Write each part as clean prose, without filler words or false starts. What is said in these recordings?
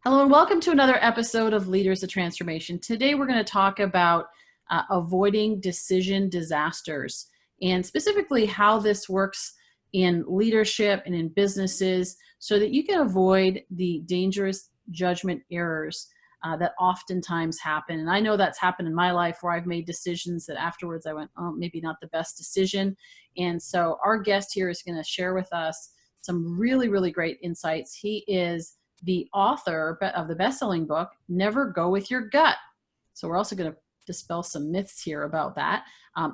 Hello and welcome to another episode of Leaders of Transformation. Today we're going to talk about avoiding decision disasters and specifically how this works in leadership and in businesses so that you can avoid the dangerous judgment errors that oftentimes happen. And I know that's happened in my life where I've made decisions that afterwards I went, oh, maybe not the best decision. And so our guest here is going to share with us some really, really great insights. He is the author of the best-selling book, Never Go With Your Gut. So we're also going to dispel some myths here about that.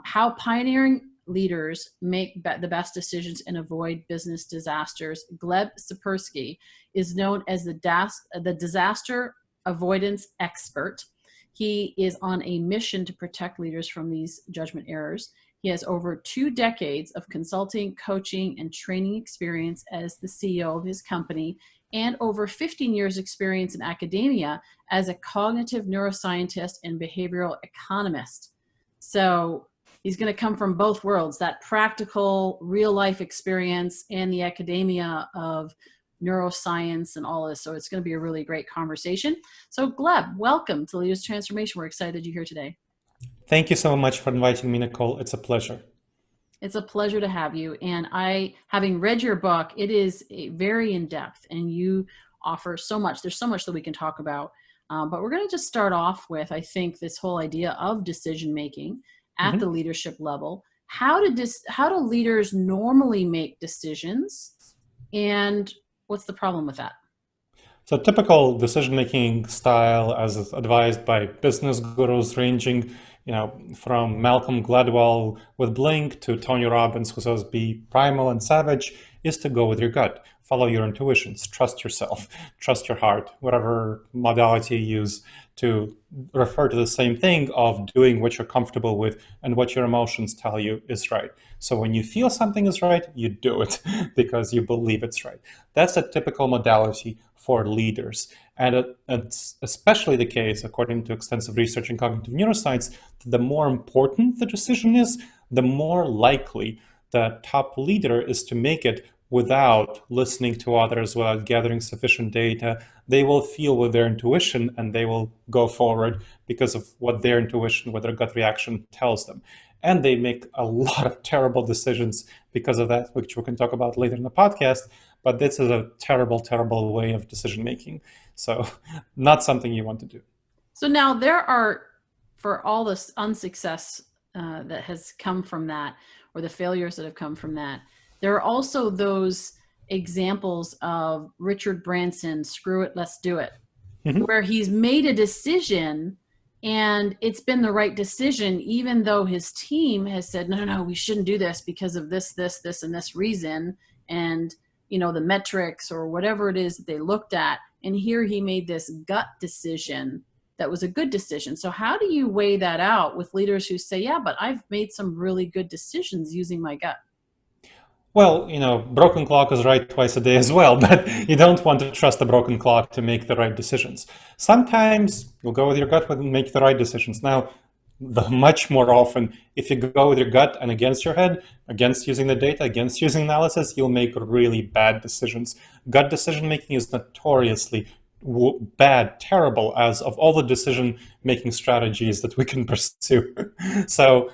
How pioneering leaders make the best decisions and avoid business disasters. Gleb Tsipursky is known as the disaster avoidance expert. He is on a mission to protect leaders from these judgment errors. He has over 2 decades of consulting, coaching, and training experience as the CEO of his company, and over 15 years experience in academia as a cognitive neuroscientist and behavioral economist. So he's going to come from both worlds, that practical real life experience and the academia of neuroscience and all this. So it's going to be a really great conversation. So Gleb, welcome to Leaders Transformation. We're excited you're here today. Thank you so much for inviting me, Nicole. It's a pleasure. It's a pleasure to have you. And having read your book, it is very in-depth and you offer so much. There's so much that we can talk about. But we're going to just start off with, I think, this whole idea of decision-making at the leadership level. How do leaders normally make decisions? And what's the problem with that? So typical decision-making style as advised by business gurus ranging, from Malcolm Gladwell with Blink to Tony Robbins, who says be primal and savage, is to go with your gut. Follow your intuitions, trust yourself, trust your heart, whatever modality you use to refer to the same thing of doing what you're comfortable with and what your emotions tell you is right. So when you feel something is right, you do it because you believe it's right. That's a typical modality for leaders. And it's especially the case, according to extensive research in cognitive neuroscience, the more important the decision is, the more likely the top leader is to make it without listening to others, without gathering sufficient data. They will feel with their intuition and they will go forward because of what their intuition, what their gut reaction tells them. And they make a lot of terrible decisions because of that, which we can talk about later in the podcast. But this is a terrible, terrible way of decision making. So not something you want to do. So now there are, for all this unsuccess that has come from that, or the failures that have come from that, there are also those examples of Richard Branson, screw it, let's do it, where he's made a decision and it's been the right decision, even though his team has said, no, we shouldn't do this because of this, and this reason. And, the metrics or whatever it is that they looked at. And here he made this gut decision that was a good decision. So how do you weigh that out with leaders who say, yeah, but I've made some really good decisions using my gut? Well, broken clock is right twice a day as well, but you don't want to trust the broken clock to make the right decisions. Sometimes you'll go with your gut and make the right decisions. Now, much more often, if you go with your gut and against your head, against using the data, against using analysis, you'll make really bad decisions. Gut decision making is notoriously bad, terrible, as of all the decision making strategies that we can pursue. So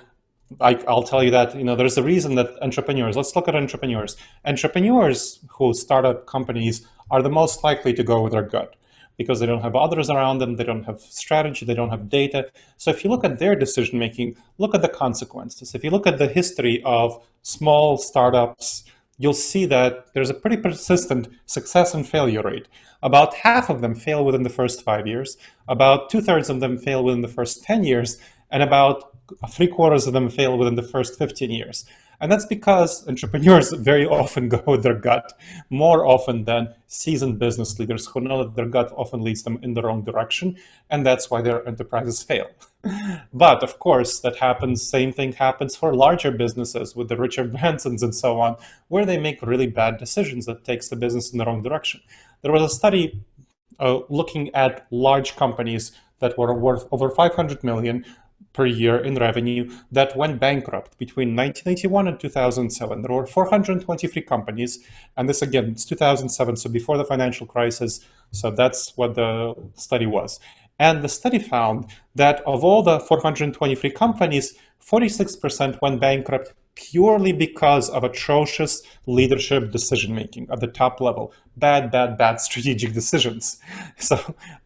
I'll tell you that, there's a reason that let's look at entrepreneurs. Entrepreneurs who start up companies are the most likely to go with their gut because they don't have others around them, they don't have strategy, they don't have data. So if you look at their decision making, look at the consequences. If you look at the history of small startups, you'll see that there's a pretty persistent success and failure rate. About half of them fail within the first 5 years, about 2/3 of them fail within the first 10 years, and about 3/4 of them fail within the first 15 years. And that's because entrepreneurs very often go with their gut, more often than seasoned business leaders who know that their gut often leads them in the wrong direction, and that's why their enterprises fail. But of course, same thing happens for larger businesses with the Richard Bransons and so on, where they make really bad decisions that takes the business in the wrong direction. There was a study looking at large companies that were worth over 500 million, per year in revenue that went bankrupt between 1981 and 2007. There were 423 companies, and this again, it's 2007, so before the financial crisis, so that's what the study was. And the study found that of all the 423 companies, 46% went bankrupt purely because of atrocious leadership decision-making at the top level. Bad strategic decisions. So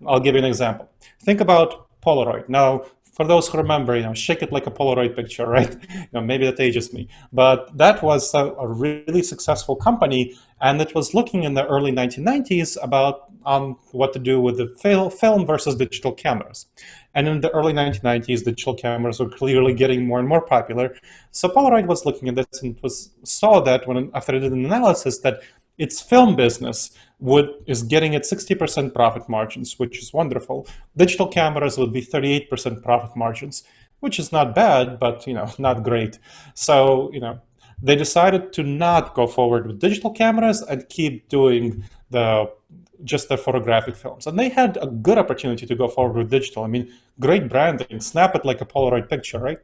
I'll give you an example. Think about Polaroid. Now, for those who remember, shake it like a Polaroid picture, right? Maybe that ages me. But that was a really successful company, and it was looking in the early 1990s about what to do with the film versus digital cameras. And in the early 1990s, digital cameras were clearly getting more and more popular. So Polaroid was looking at this and saw that after it did an analysis that its film business is getting at 60% profit margins, which is wonderful. Digital cameras would be 38% profit margins, which is not bad, but not great. So they decided to not go forward with digital cameras and keep doing just the photographic films. And they had a good opportunity to go forward with digital. I mean, great branding, snap it like a Polaroid picture, right?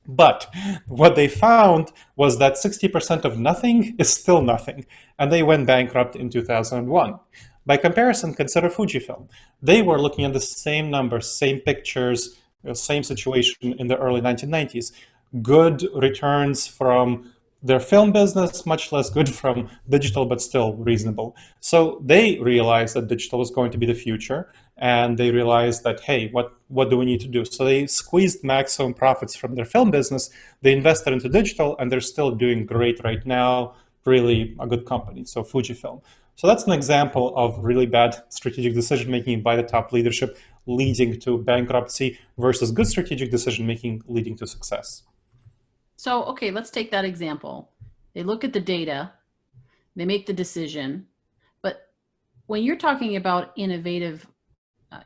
But what they found was that 60% of nothing is still nothing, and they went bankrupt in 2001. By comparison, consider Fujifilm. They were looking at the same numbers, same pictures, same situation in the early 1990s. Good returns from their film business, much less good from digital, but still reasonable. So they realized that digital was going to be the future, and they realized that, hey, what do we need to do? So they squeezed maximum profits from their film business, they invested into digital, and they're still doing great right now, really a good company, so Fujifilm. So that's an example of really bad strategic decision-making by the top leadership leading to bankruptcy versus good strategic decision-making leading to success. So, okay, let's take that example. They look at the data, they make the decision, but when you're talking about innovative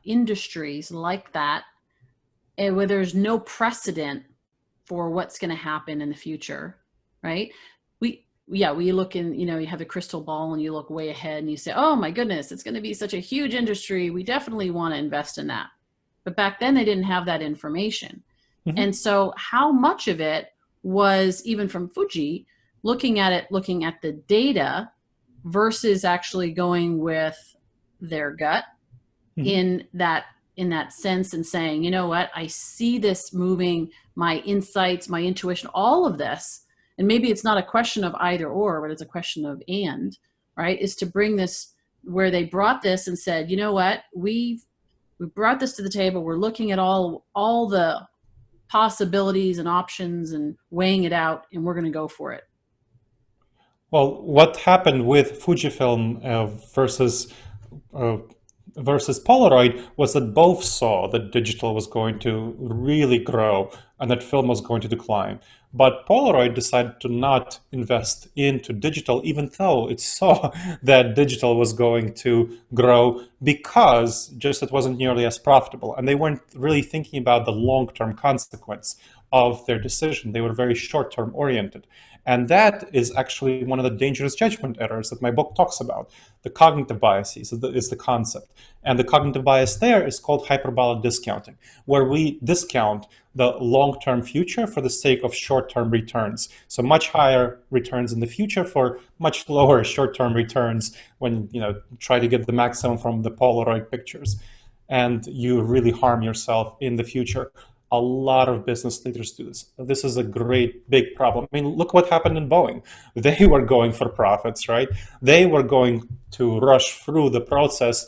industries like that, where there's no precedent for what's going to happen in the future, right? We look in, you have a crystal ball and you look way ahead and you say, oh my goodness, it's going to be such a huge industry. We definitely want to invest in that. But back then they didn't have that information. Mm-hmm. And so how much of it was, even from Fuji, looking at the data versus actually going with their gut in that sense and saying, you know what, I see this moving, my insights, my intuition, all of this, and maybe it's not a question of either or, but it's a question of and, right, is to bring this where they brought this and said, you know what, we brought this to the table, we're looking at all the possibilities and options and weighing it out, and we're going to go for it. Well, what happened with Fujifilm versus Polaroid was that both saw that digital was going to really grow and that film was going to decline. But Polaroid decided to not invest into digital, even though it saw that digital was going to grow, because just it wasn't nearly as profitable. And they weren't really thinking about the long-term consequence of their decision. They were very short-term oriented. And that is actually one of the dangerous judgment errors that my book talks about. The cognitive biases is the concept. And the cognitive bias there is called hyperbolic discounting, where we discount the long-term future for the sake of short-term returns. So much higher returns in the future for much lower short-term returns when try to get the maximum from the Polaroid pictures. And you really harm yourself in the future. A lot of business leaders do this. This is a great, big problem. I mean, look what happened in Boeing. They were going for profits, right? They were going to rush through the process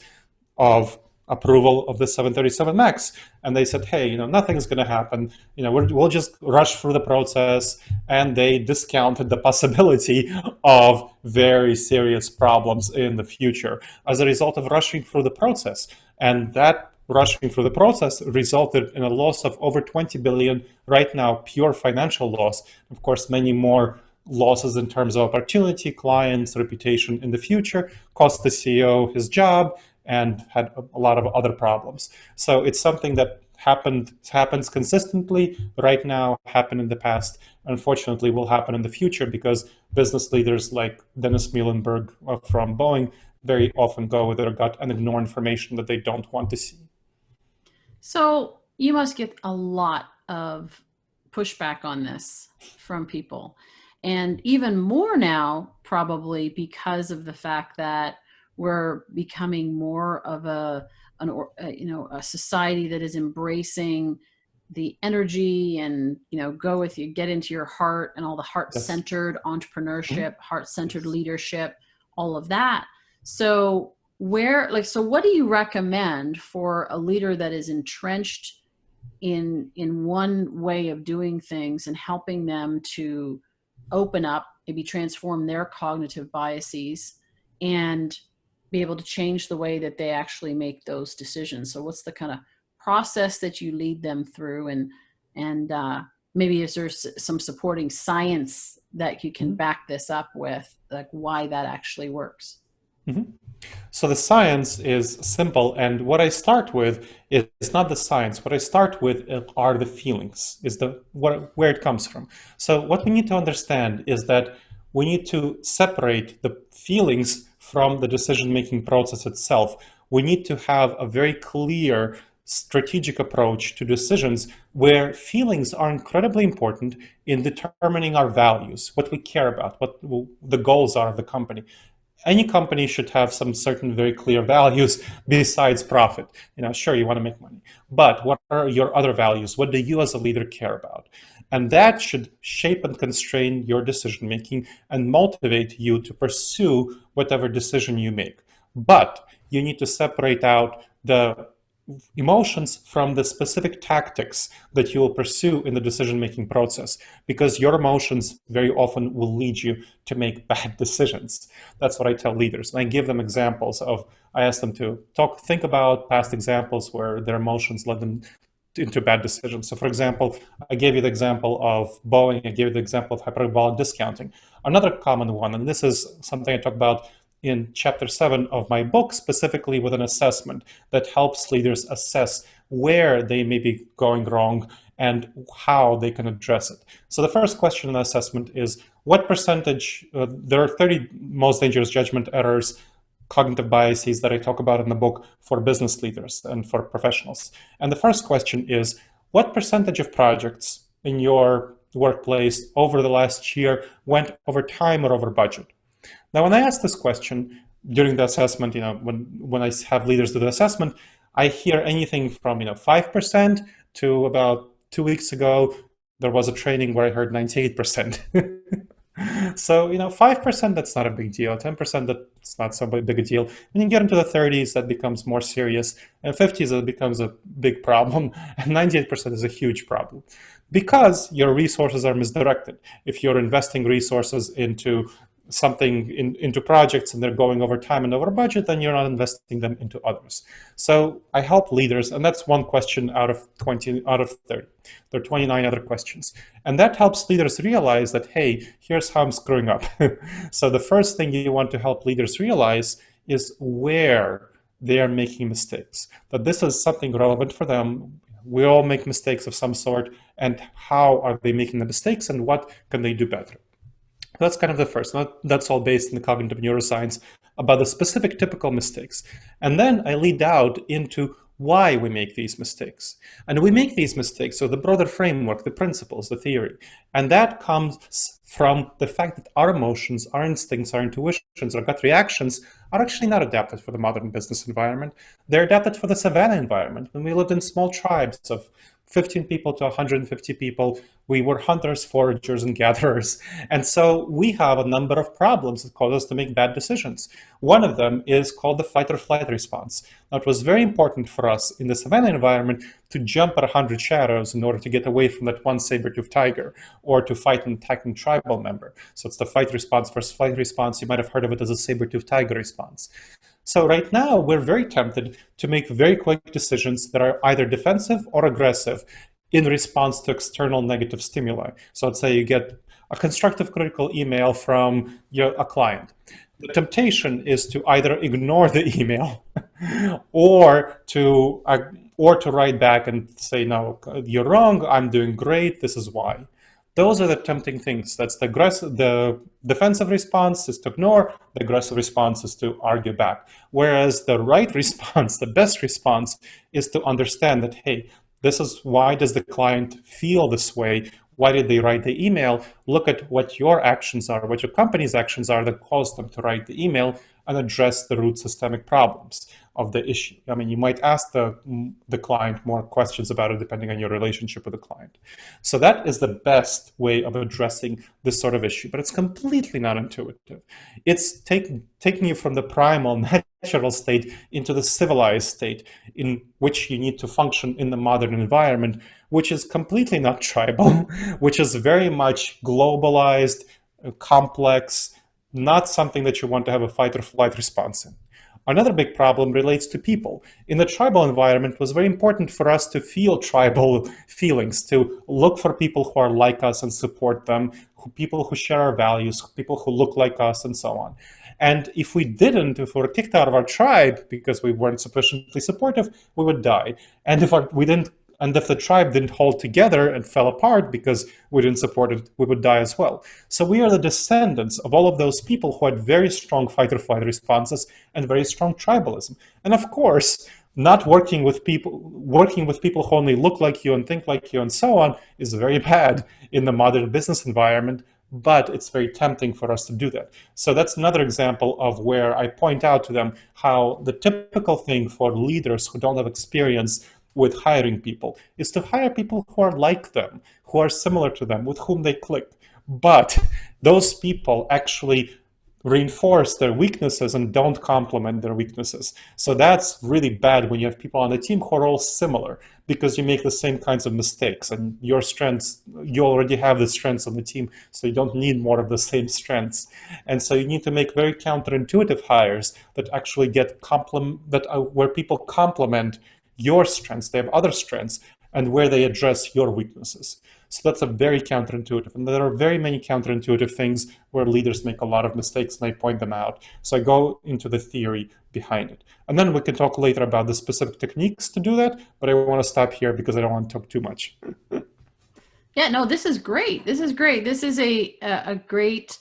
of approval of the 737 MAX. And they said, hey, nothing's going to happen. We'll just rush through the process. And they discounted the possibility of very serious problems in the future as a result of rushing through the process. And that rushing through the process resulted in a loss of over 20 billion right now, pure financial loss. Of course, many more losses in terms of opportunity, clients, reputation in the future, cost the CEO his job, and had a lot of other problems. So it's something that happens consistently right now, happened in the past, unfortunately will happen in the future, because business leaders like Dennis Muilenburg from Boeing very often go with their gut and ignore information that they don't want to see. So you must get a lot of pushback on this from people. And even more now, probably because of the fact that we're becoming more of a society that is embracing the energy and go with you, get into your heart, and all the Yes. heart-centered entrepreneurship, heart-centered Yes. leadership, all of that. So what do you recommend for a leader that is entrenched in one way of doing things and helping them to open up, maybe transform their cognitive biases and be able to change the way that they actually make those decisions? So what's the kind of process that you lead them through, and maybe is there some supporting science that you can back this up with, like why that actually works? Mm-hmm. So the science is simple, and what I start with is not the science. What I start with are the feelings, is where it comes from. So what we need to understand is that we need to separate the feelings from the decision-making process itself. We need to have a very clear strategic approach to decisions where feelings are incredibly important in determining our values, what we care about, what the goals are of the company. Any company should have some certain very clear values besides profit. Sure, you want to make money, but what are your other values? What do you as a leader care about? And that should shape and constrain your decision making and motivate you to pursue whatever decision you make. But you need to separate out the emotions from the specific tactics that you will pursue in the decision-making process, because your emotions very often will lead you to make bad decisions. That's what I tell leaders. And I give them examples I ask them to think about past examples where their emotions led them into bad decisions. So for example, I gave you the example of Boeing, I gave you the example of hyperbolic discounting. Another common one, and this is something I talk about in chapter 7 of my book, specifically with an assessment that helps leaders assess where they may be going wrong and how they can address it. So the first question in the assessment is, what percentage, there are 30 most dangerous judgment errors, cognitive biases that I talk about in the book for business leaders and for professionals. And the first question is, what percentage of projects in your workplace over the last year went over time or over budget? Now, when I ask this question during the assessment, when I have leaders do the assessment, I hear anything from 5% to about 2 weeks ago, there was a training where I heard 98%. So 5%, that's not a big deal. 10%, that's not so big a deal. When you get into the 30s, that becomes more serious, and 50s, it becomes a big problem, and 98% is a huge problem because your resources are misdirected. If you're investing resources into something into projects and they're going over time and over budget, then you're not investing them into others. So I help leaders, and that's one question out of 20 out of 30. There are 29 other questions. And that helps leaders realize that, hey, here's how I'm screwing up. So the first thing you want to help leaders realize is where they are making mistakes, that this is something relevant for them. We all make mistakes of some sort, and how are they making the mistakes and what can they do better? That's kind of the first. That's all based in the cognitive neuroscience about the specific typical mistakes. And then I lead out into why we make these mistakes. And we make these mistakes, so the broader framework, the principles, the theory. And that comes from the fact that our emotions, our instincts, our intuitions, our gut reactions are actually not adapted for the modern business environment. They're adapted for the Savannah environment. When we lived in small tribes of 15 people to 150 people, we were hunters, foragers, and gatherers. And so we have a number of problems that cause us to make bad decisions. One of them is called the fight or flight response. Now, it was very important for us in the Savannah environment to jump at 100 shadows in order to get away from that one saber-toothed tiger or to fight an attacking tribal member. So it's the fight response versus flight response. You might have heard of it as a saber-toothed tiger response. So right now, we're very tempted to make very quick decisions that are either defensive or aggressive in response to external negative stimuli. So let's say you get a constructive critical email from a client. The temptation is to either ignore the email or to write back and say, no, you're wrong, I'm doing great, this is why. Those are the tempting things. That's the defensive response is to ignore, the aggressive response is to argue back. Whereas the right response, the best response, is to understand that, hey, This is why does the client feel this way? Why did they write the email? Look at what your actions are, what your company's actions are that caused them to write the email, and address the root systemic problems of the issue. I mean, you might ask the client more questions about it depending on your relationship with the client. So that is the best way of addressing this sort of issue, but it's completely not intuitive. It's taking you from the primal natural state into the civilized state in which you need to function in the modern environment, which is completely not tribal, which is very much globalized, complex, not something that you want to have a fight or flight response in. Another big problem relates to people. In the tribal environment, it was very important for us to feel tribal feelings, to look for people who are like us and support them, people who share our values, people who look like us, and so on. And if we didn't, if we were kicked out of our tribe because we weren't sufficiently supportive, we would die. And if the tribe didn't hold together and fell apart because we didn't support it, we would die as well. So we are the descendants of all of those people who had very strong fight or flight responses and very strong tribalism. And of course, not working with people who only look like you and think like you and so on is very bad in the modern business environment, but it's very tempting for us to do that. So that's another example of where I point out to them how the typical thing for leaders who don't have experience with hiring people is to hire people who are like them, who are similar to them, with whom they click. But those people actually reinforce their weaknesses and don't complement their weaknesses. So that's really bad when you have people on the team who are all similar, because you make the same kinds of mistakes, and your strengths, you already have the strengths on the team, so you don't need more of the same strengths. And so you need to make very counterintuitive hires that actually where people complement your strengths, they have other strengths, and where they address your weaknesses. So that's a very counterintuitive. And there are very many counterintuitive things where leaders make a lot of mistakes, and I point them out. So I go into the theory behind it. And then we can talk later about the specific techniques to do that, but I want to stop here because I don't want to talk too much. Yeah, no, this is great. This is great. This is a great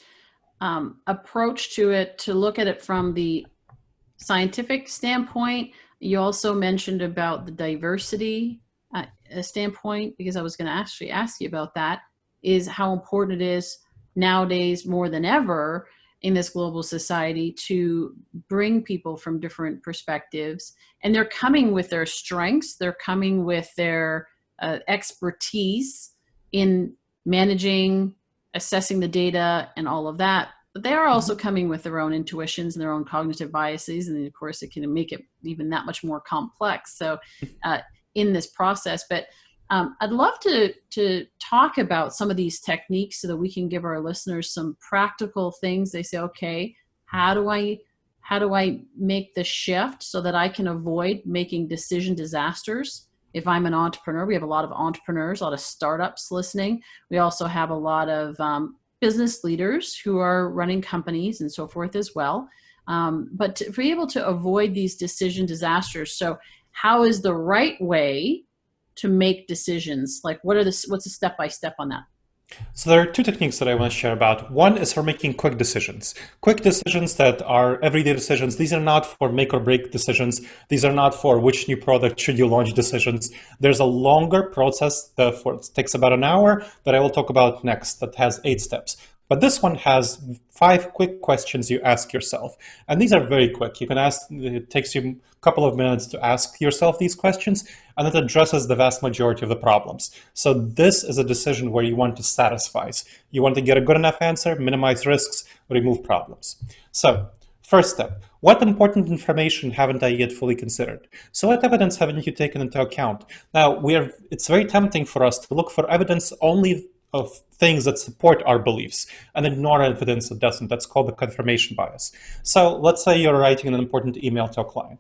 approach to it, to look at it from the scientific standpoint. You also mentioned about the diversity standpoint, because I was going to actually ask you about that, is how important it is nowadays more than ever in this global society to bring people from different perspectives. And they're coming with their strengths, they're coming with their expertise in managing, assessing the data and all of that. But they are also coming with their own intuitions and their own cognitive biases. And of course, it can make it even that much more complex. So in this process, but I'd love to talk about some of these techniques so that we can give our listeners some practical things. They say, okay, how do I make the shift so that I can avoid making decision disasters? If I'm an entrepreneur, we have a lot of entrepreneurs, a lot of startups listening. We also have a lot of business leaders who are running companies and so forth as well. But to be able to avoid these decision disasters. So how is the right way to make decisions? Like what's the step-by-step on that? So there are two techniques that I want to share about. One is for making quick decisions that are everyday decisions. These are not for make or break decisions. These are not for which new product should you launch decisions. There's a longer process it takes about an hour that I will talk about next that has 8 steps. But this one has 5 quick questions you ask yourself. And these are very quick. It takes you a couple of minutes to ask yourself these questions, and it addresses the vast majority of the problems. So this is a decision where you want to satisfy. You want to get a good enough answer, minimize risks, remove problems. So first step, what important information haven't I yet fully considered? So what evidence haven't you taken into account? Now, it's very tempting for us to look for evidence only of things that support our beliefs and ignore evidence that doesn't. That's called the confirmation bias. So let's say you're writing an important email to a client.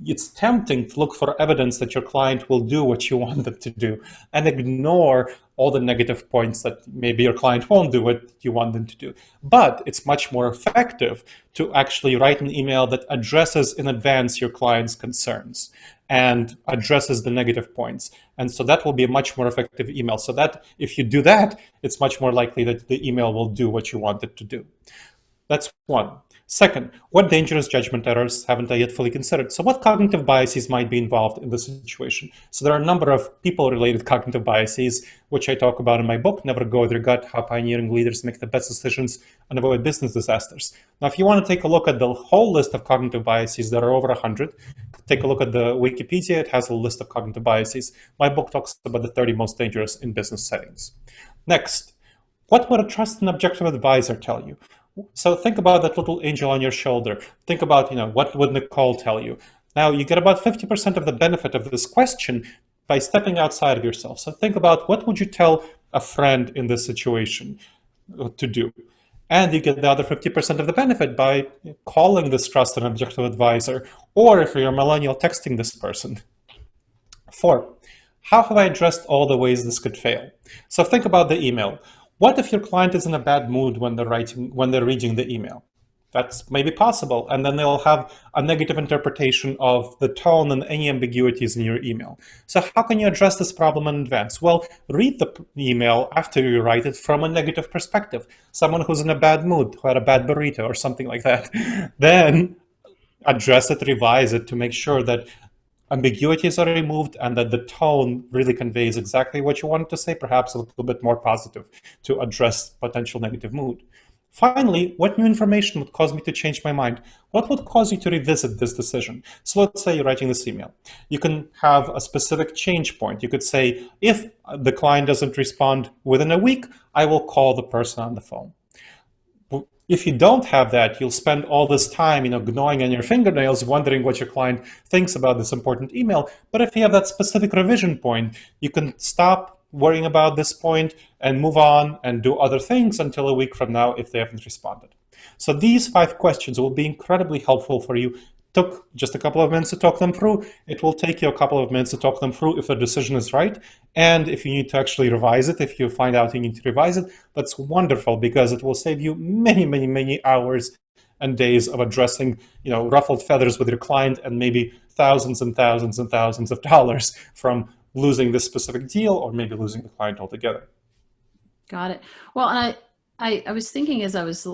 It's tempting to look for evidence that your client will do what you want them to do and ignore all the negative points that maybe your client won't do what you want them to do. But it's much more effective to actually write an email that addresses in advance your client's concerns and addresses the negative points. And so that will be a much more effective email. So that if you do that, it's much more likely that the email will do what you want it to do. That's one. Second, what dangerous judgment errors haven't I yet fully considered? So what cognitive biases might be involved in this situation? So there are a number of people-related cognitive biases, which I talk about in my book, Never Go With Your Gut, How Pioneering Leaders Make the Best Decisions and Avoid Business Disasters. Now, if you want to take a look at the whole list of cognitive biases, there are over 100. Take a look at the Wikipedia, it has a list of cognitive biases. My book talks about the 30 most dangerous in business settings. Next, what would a trusted and objective advisor tell you? So think about that little angel on your shoulder. Think about, what would Nicole tell you? Now you get about 50% of the benefit of this question by stepping outside of yourself. So think about what would you tell a friend in this situation to do? And you get the other 50% of the benefit by calling this trusted and objective advisor, or if you're a millennial, texting this person. 4, how have I addressed all the ways this could fail? So think about the email. What if your client is in a bad mood when they're reading the email? That's maybe possible, and then they'll have a negative interpretation of the tone and any ambiguities in your email. So how can you address this problem in advance? Well, read the email after you write it from a negative perspective. Someone who's in a bad mood, who had a bad burrito or something like that. Then address it, revise it to make sure that ambiguities are removed and that the tone really conveys exactly what you wanted to say, perhaps a little bit more positive to address potential negative mood. Finally, what new information would cause me to change my mind? What would cause you to revisit this decision? So let's say you're writing this email. You can have a specific change point. You could say, if the client doesn't respond within a week, I will call the person on the phone. If you don't have that, you'll spend all this time, gnawing on your fingernails, wondering what your client thinks about this important email. But if you have that specific revision point, you can stop worrying about this point and move on and do other things until a week from now if they haven't responded. So these 5 questions will be incredibly helpful for you. Took just a couple of minutes to talk them through. It will take you a couple of minutes to talk them through if the decision is right. And if you need to actually revise it, if you find out you need to revise it, that's wonderful because it will save you many, many, many hours and days of addressing, ruffled feathers with your client and maybe thousands and thousands and thousands of dollars from losing this specific deal or maybe losing the client altogether. Got it. Well, and I was thinking as I was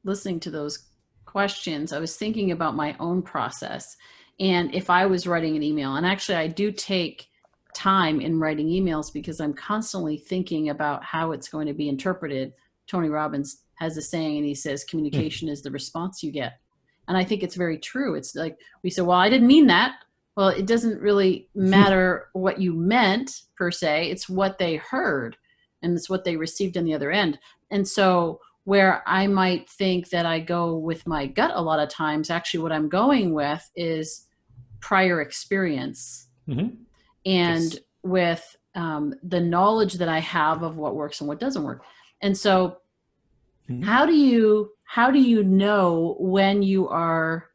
listening to those questions, I was thinking about my own process. And if I was writing an email, and actually I do take time in writing emails because I'm constantly thinking about how it's going to be interpreted. Tony Robbins has a saying and he says, communication is the response you get. And I think it's very true. It's like we say, well, I didn't mean that. Well, it doesn't really matter what you meant per se. It's what they heard and it's what they received on the other end. And so where I might think that I go with my gut a lot of times, actually what I'm going with is prior experience and Yes. with the knowledge that I have of what works and what doesn't work. And so how do you know when you are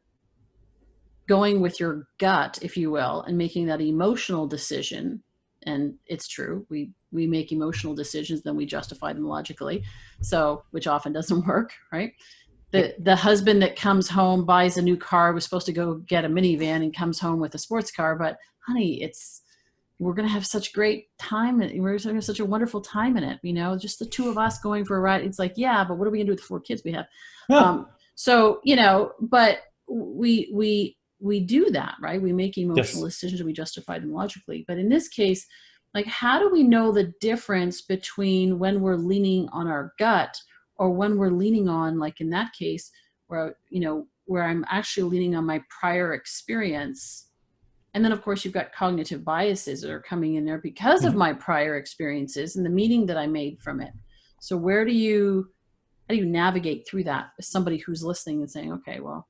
going with your gut, if you will, and making that emotional decision? And it's true, we make emotional decisions, then we justify them logically, so which often doesn't work, right? The husband that comes home, buys a new car, was supposed to go get a minivan and comes home with a sports car, but honey, we're going to have such great time. We're going to have such a wonderful time in it. Just the 2 of us going for a ride. It's like, yeah, but what are we going to do with the 4 kids we have? Yeah. But we do that, right? We make emotional Yes. decisions and we justify them logically. But in this case, like, how do we know the difference between when we're leaning on our gut or when we're leaning on, like in that case, where I'm actually leaning on my prior experience? And then of course you've got cognitive biases that are coming in there because of my prior experiences and the meaning that I made from it. So how do you navigate through that as somebody who's listening and saying, okay, well,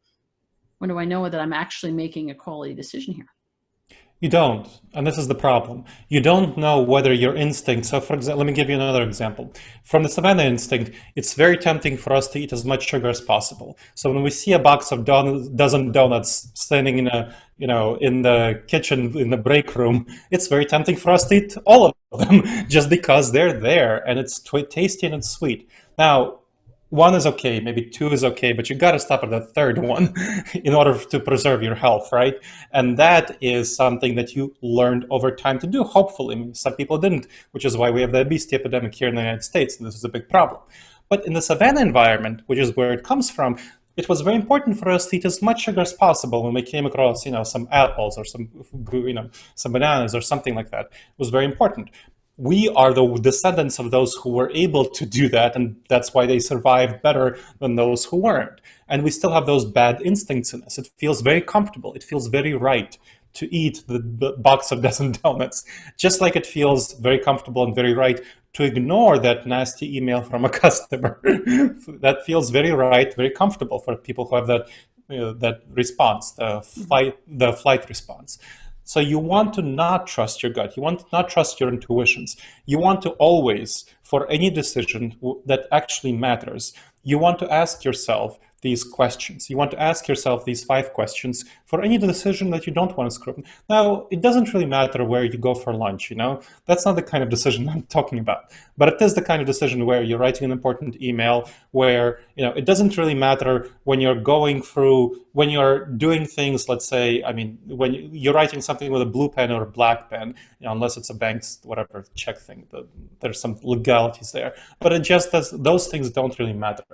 when do I know that I'm actually making a quality decision here? You don't, and this is the problem. You don't know whether your instinct, so for example, let me give you another example. From the Savannah Instinct, it's very tempting for us to eat as much sugar as possible. So when we see a box of dozen donuts standing in the kitchen, in the break room, it's very tempting for us to eat all of them just because they're there and it's tasty and it's sweet. Now, 1 is okay, maybe 2 is okay, but you got to stop at the 3rd one in order to preserve your health, right? And that is something that you learned over time to do, hopefully. Some people didn't, which is why we have the obesity epidemic here in the United States, and this is a big problem. But in the Savannah environment, which is where it comes from, it was very important for us to eat as much sugar as possible when we came across, some apples or some bananas or something like that. It was very important. We are the descendants of those who were able to do that, and that's why they survived better than those who weren't. And we still have those bad instincts in us. It feels very comfortable. It feels very right to eat the box of dozen donuts, just like it feels very comfortable and very right to ignore that nasty email from a customer. That feels very right, very comfortable for people who have that response, the flight response. So you want to not trust your gut. You want to not trust your intuitions. You want to always, for any decision that actually matters, you want to ask yourself these questions. You want to ask yourself these 5 questions for any decision that you don't want to screw up. Now, it doesn't really matter where you go for lunch, That's not the kind of decision I'm talking about. But it is the kind of decision where you're writing an important email, where, it doesn't really matter when you're doing things, let's say, when you're writing something with a blue pen or a black pen, unless it's a bank's, whatever, check thing, there's some legalities there. But it just does, those things don't really matter.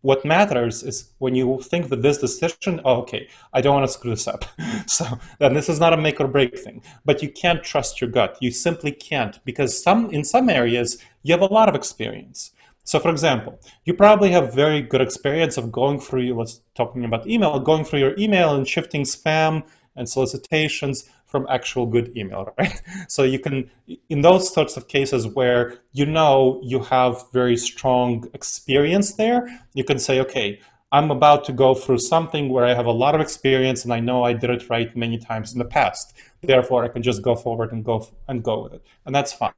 What matters is when you think that this decision, okay, I don't want to screw this up. So then this is not a make or break thing, but you can't trust your gut. You simply can't, because in some areas, you have a lot of experience. So for example, you probably have very good experience of going through, talking about email, going through your email and shifting spam and solicitations from actual good email, right? So you can, in those sorts of cases where you have very strong experience there, you can say, okay, I'm about to go through something where I have a lot of experience and I know I did it right many times in the past. Therefore, I can just go forward and go with it. And that's fine.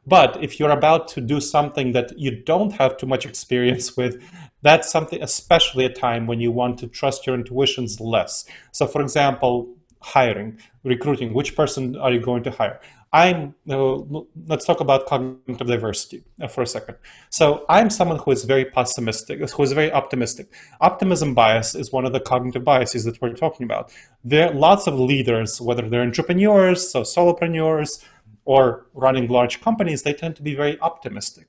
But if you're about to do something that you don't have too much experience with, that's something, especially a time when you want to trust your intuitions less. So for example, hiring, recruiting, which person are you going to hire? Let's talk about cognitive diversity for a second. So I'm someone who is very pessimistic, who is very optimistic. Optimism bias is one of the cognitive biases that we're talking about. There are lots of leaders, whether they're entrepreneurs, so solopreneurs, or running large companies, they tend to be very optimistic.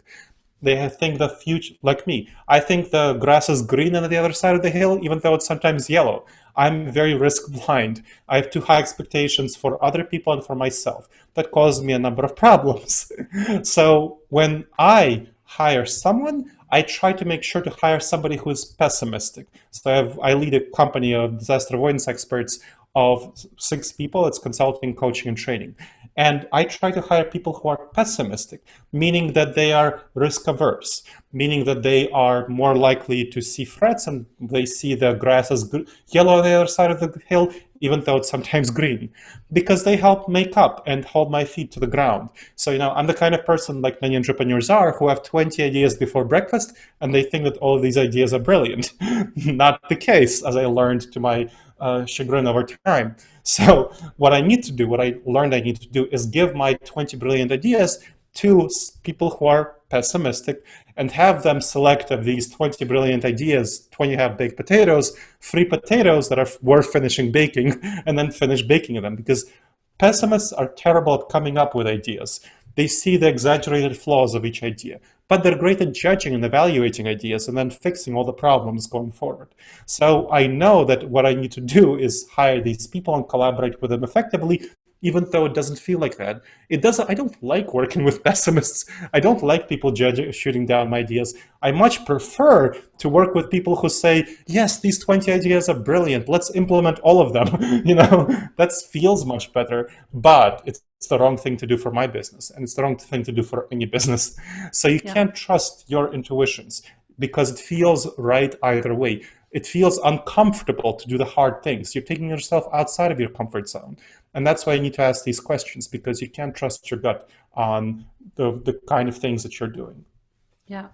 They think the future, like me. I think the grass is green on the other side of the hill, even though it's sometimes yellow. I'm very risk blind. I have too high expectations for other people and for myself. That causes me a number of problems. So when I hire someone, I try to make sure to hire somebody who is pessimistic. So I lead a company of disaster avoidance experts of 6 people. It's consulting, coaching, and training. And I try to hire people who are pessimistic, meaning that they are risk averse, meaning that they are more likely to see threats and they see the grass as yellow on the other side of the hill, even though it's sometimes green, because they help make up and hold my feet to the ground. So, I'm the kind of person, like many entrepreneurs are, who have 20 ideas before breakfast and they think that all of these ideas are brilliant. Not the case, as I learned to my chagrin over time. So what I learned I need to do is give my 20 brilliant ideas to people who are pessimistic and have them select of these 20 brilliant ideas, 20 half-baked potatoes, 3 potatoes that are worth finishing baking, and then finish baking them. Because pessimists are terrible at coming up with ideas. They see the exaggerated flaws of each idea, but they're great at judging and evaluating ideas and then fixing all the problems going forward. So I know that what I need to do is hire these people and collaborate with them effectively, even though it doesn't feel like that. I don't like working with pessimists. I don't like people shooting down my ideas. I much prefer to work with people who say, yes, these 20 ideas are brilliant. Let's implement all of them. That feels much better, but it's the wrong thing to do for my business. And it's the wrong thing to do for any business. So you can't trust your intuitions because it feels right either way. It feels uncomfortable to do the hard things. You're taking yourself outside of your comfort zone. And that's why you need to ask these questions, because you can't trust your gut on the kind of things that you're doing. Yeah.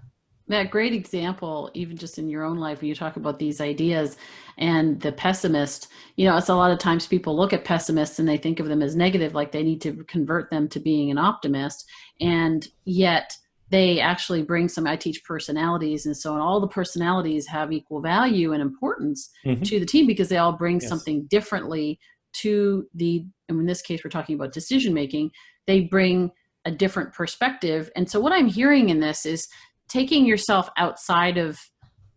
Yeah, great example, even just in your own life, when you talk about these ideas and the pessimist, it's a lot of times people look at pessimists and they think of them as negative, like they need to convert them to being an optimist. And yet they actually bring I teach personalities. And so all the personalities have equal value and importance to the team because they all bring something differently to and in this case, we're talking about decision making. They bring a different perspective. And so what I'm hearing in this is taking yourself outside of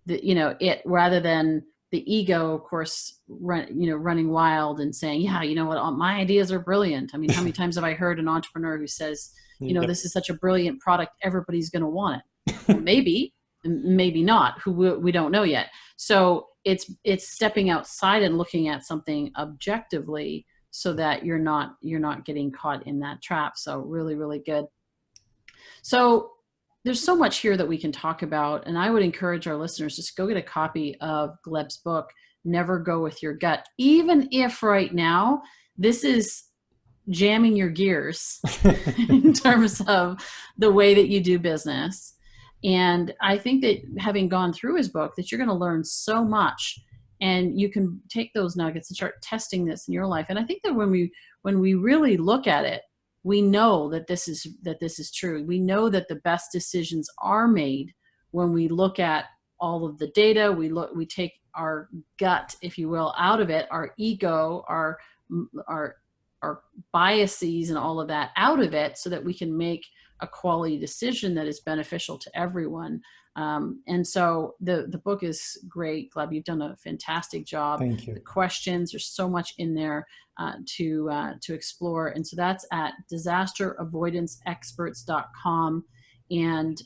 it rather than the ego, of course, running wild and saying, yeah, you know what, my ideas are brilliant. I mean, how many times have I heard an entrepreneur who says, Yep. this is such a brilliant product, everybody's going to want it. Well, maybe not, we don't know yet. So it's stepping outside and looking at something objectively so that you're not getting caught in that trap. So really, really good. So there's so much here that we can talk about, and I would encourage our listeners, just go get a copy of Gleb's book, Never Go With Your Gut. Even if right now this is jamming your gears in terms of the way that you do business. And I think that having gone through his book, that you're going to learn so much, and you can take those nuggets and start testing this in your life. And I think that when we really look at it, we know that this is true. We know that the best decisions are made when we look at all of the data. We take our gut, if you will, out of it, our ego, our biases and all of that out of it, so that we can make a quality decision that is beneficial to everyone. And so the book is great, Gleb. You've done a fantastic job. Thank you. The questions, there's so much in there to explore. And so that's at disasteravoidanceexperts.com, and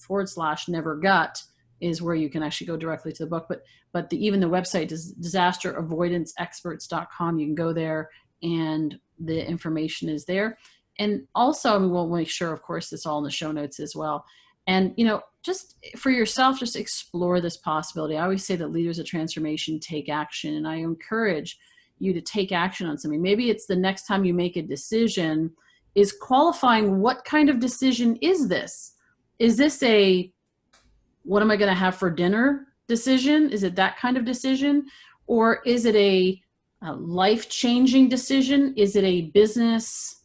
/nevergut is where you can actually go directly to the book. But even the website is disasteravoidanceexperts.com. You can go there and the information is there. And also, we'll make sure, of course, it's all in the show notes as well. And, just for yourself, just explore this possibility. I always say that leaders of transformation take action, and I encourage you to take action on something. Maybe it's the next time you make a decision is qualifying, what kind of decision is this? Is this a, what am I going to have for dinner decision? Is it that kind of decision? Or is it a life-changing decision? Is it a business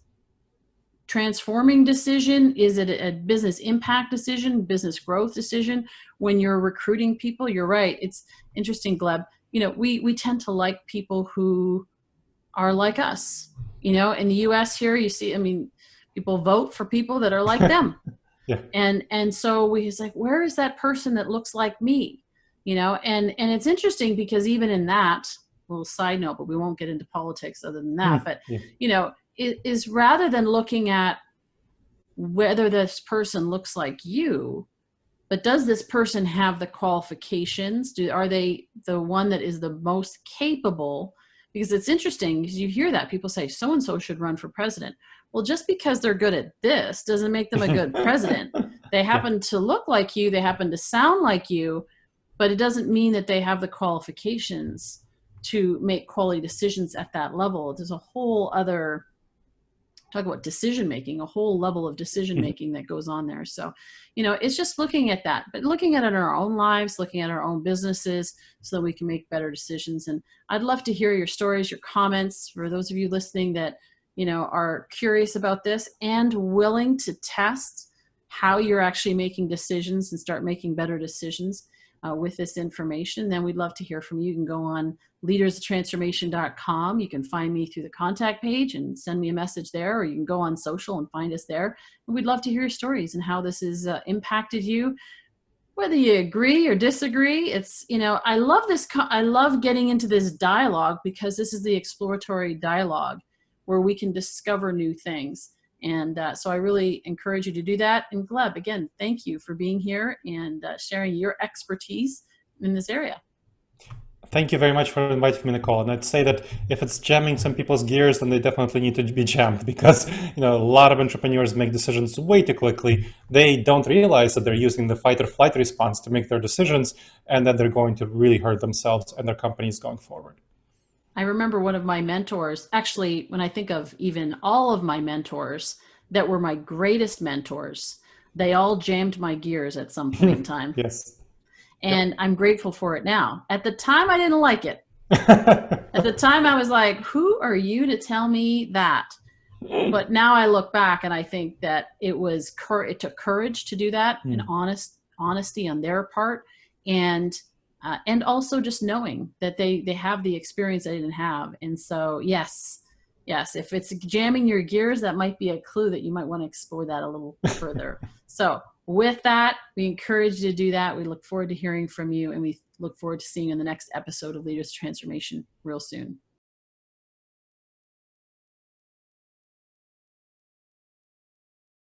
transforming decision? Is it a business impact decision, business growth decision? When you're recruiting people, you're right. It's interesting, Gleb. We tend to like people who are like us. In the US here, you see, people vote for people that are like them. Yeah. And so it's like, where is that person that looks like me? And it's interesting because even in that, little side note, but we won't get into politics other than that, but is rather than looking at whether this person looks like you, but does this person have the qualifications? Are they the one that is the most capable? Because it's interesting, because you hear that people say so-and-so should run for president. Well, just because they're good at this doesn't make them a good president. They happen to look like you, they happen to sound like you, but it doesn't mean that they have the qualifications to make quality decisions at that level. There's a whole other, talk about decision making, a whole level of decision making that goes on there. So, it's just looking at that, but looking at it in our own lives, looking at our own businesses, so that we can make better decisions. And I'd love to hear your stories, your comments, for those of you listening that, are curious about this and willing to test how you're actually making decisions and start making better decisions with this information. Then we'd love to hear from you. You can go on leadersoftransformation.com. You can find me through the contact page and send me a message there, or you can go on social and find us there. And we'd love to hear your stories and how this has impacted you, whether you agree or disagree. It's, I love this. I love getting into this dialogue, because this is the exploratory dialogue where we can discover new things. And so I really encourage you to do that. And Gleb, again, thank you for being here and sharing your expertise in this area. Thank you very much for inviting me, Nicole. And I'd say that if it's jamming some people's gears, then they definitely need to be jammed, because a lot of entrepreneurs make decisions way too quickly. They don't realize that they're using the fight or flight response to make their decisions, and that they're going to really hurt themselves and their companies going forward. I remember one of my mentors, actually, when I think of even all of my mentors that were my greatest mentors, they all jammed my gears at some point in time. Yes. And I'm grateful for it now. At the time, I didn't like it. At the time, I was like, who are you to tell me that? But now I look back and I think that it took courage to do that, and honesty on their part. And also just knowing that they have the experience I didn't have. And so, yes, if it's jamming your gears, that might be a clue that you might want to explore that a little further. So with that, we encourage you to do that. We look forward to hearing from you, and we look forward to seeing you in the next episode of Leaders Transformation real soon.